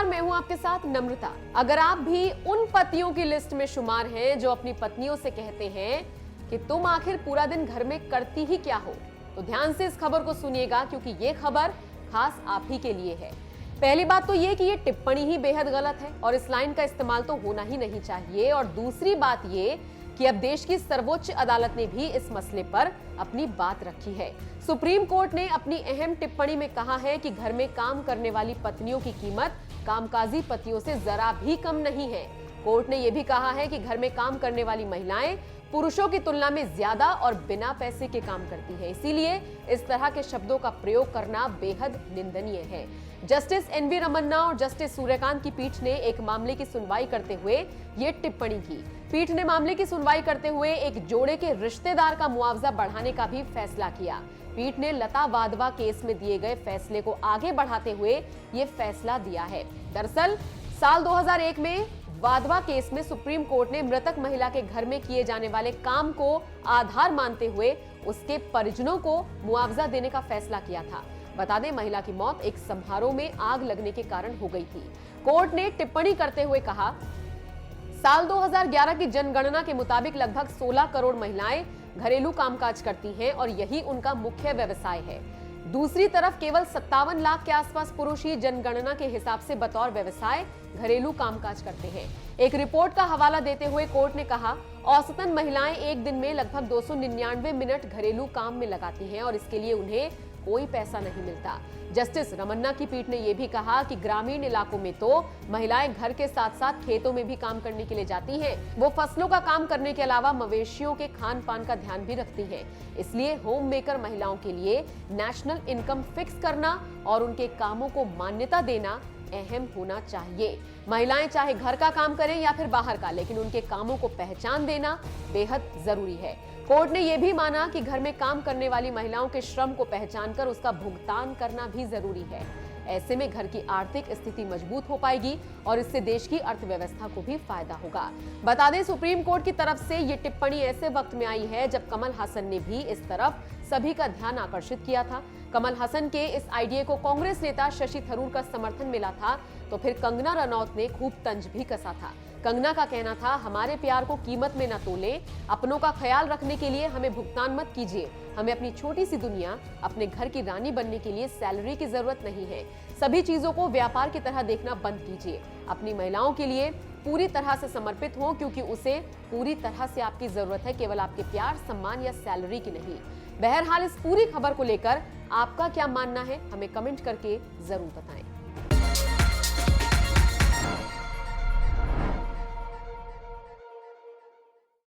मैं हूं आपके साथ नम्रता। अगर आप भी उन पतियों की लिस्ट में शुमार हैं जो अपनी पत्नियों से कहते हैं कि तुम आखिर पूरा दिन घर में करती ही क्या हो, तो ध्यान से इस खबर को सुनिएगा, क्योंकि ये खबर खास आप ही के लिए है। पहली बात तो ये कि ये टिप्पणी ही बेहद गलत है और इस लाइन का इस्तेमाल तो होना ही नहीं चाहिए। और दूसरी बात ये कि अब देश की सर्वोच्च अदालत ने भी इस मसले पर अपनी बात रखी है। सुप्रीम कोर्ट ने अपनी अहम टिप्पणी में कहा है कि घर में काम करने वाली पत्नियों की कीमत कामकाजी पतियों से जरा भी कम नहीं है। कोर्ट ने यह भी कहा है कि घर में काम करने वाली महिलाएं पुरुषों की तुलना में ज्यादा और बिना पैसे के काम करती है, इसीलिए इस तरह के शब्दों का प्रयोग करना बेहद निंदनीय है। जस्टिस एनवी रमन्ना और जस्टिस सूर्यकांत की पीठ ने एक मामले की सुनवाई करते हुए ये टिप्पणी की। पीठ ने मामले की सुनवाई करते हुए एक जोड़े के रिश्तेदार का मुआवजा बढ़ाने का भी फैसला किया। पीठ ने लता वाधवा केस में दिए गए फैसले को आगे बढ़ाते हुए ये फैसला दिया है। दरअसल साल 2001 में वाधवा केस में सुप्रीम कोर्ट ने मृतक महिला के घर में किए जाने वाले काम को आधार मानते हुए उसके परिजनों को मुआवजा देने का फैसला किया था। बता दें, महिला की मौत एक समारोह में आग लगने के कारण हो गई थी। कोर्ट ने टिप्पणी करते हुए कहा, साल 2011 की जनगणना के मुताबिक लगभग 16 करोड़ महिलाएं घरेलू कामकाज करती हैं और यही उनका मुख्य व्यवसाय है। दूसरी तरफ केवल 57 लाख के आसपास पुरुष ही जनगणना के हिसाब से बतौर व्यवसाय घरेलू कामकाज करते हैं। एक रिपोर्ट का हवाला देते हुए कोर्ट ने कहा, औसतन महिलाएं एक दिन में लगभग 299 मिनट घरेलू काम में लगाती हैं और इसके लिए उन्हें कोई पैसा नहीं मिलता। जस्टिस रमन्ना की पीठ ने यह भी कहा कि ग्रामीण इलाकों में तो महिलाएं घर के साथ साथ खेतों में भी काम करने के लिए जाती हैं। वो फसलों का काम करने के अलावा मवेशियों के खान पान का ध्यान भी रखती हैं। इसलिए होम मेकर महिलाओं के लिए नेशनल इनकम फिक्स करना और उनके कामों को मान्यता देना अहम होना चाहिए। महिलाएं चाहे घर का काम करें या फिर बाहर का, लेकिन उनके कामों को पहचान देना बेहद जरूरी है। कोर्ट ने यह भी माना कि घर में काम करने वाली महिलाओं के श्रम को पहचानकर उसका भुगतान करना भी जरूरी है। ऐसे में घर की आर्थिक स्थिति मजबूत हो पाएगी और इससे देश की अर्थव्यवस्था को भी फायदा होगा। बता दें, सुप्रीम कोर्ट की तरफ से ये टिप्पणी ऐसे वक्त में आई है जब कमल हसन ने भी इस तरफ सभी का ध्यान आकर्षित किया था। कमल हसन के इस आइडिया को कांग्रेस नेता शशि थरूर का समर्थन मिला था, तो फिर कंगना रनौत ने खूब तंज भी कसा था। कंगना का कहना था, हमारे प्यार को कीमत में न तोलें, अपनों का ख्याल रखने के लिए हमें भुगतान मत कीजिए। हमें अपनी छोटी सी दुनिया, अपने घर की रानी बनने के लिए सैलरी की जरूरत नहीं है। सभी चीजों को व्यापार की तरह देखना बंद कीजिए। अपनी महिलाओं के लिए पूरी तरह से समर्पित हो, क्योंकि उसे पूरी तरह से आपकी जरूरत है, केवल आपके प्यार, सम्मान या सैलरी की नहीं। बहरहाल इस पूरी खबर को लेकर आपका क्या मानना है, हमें कमेंट करके जरूर बताएं।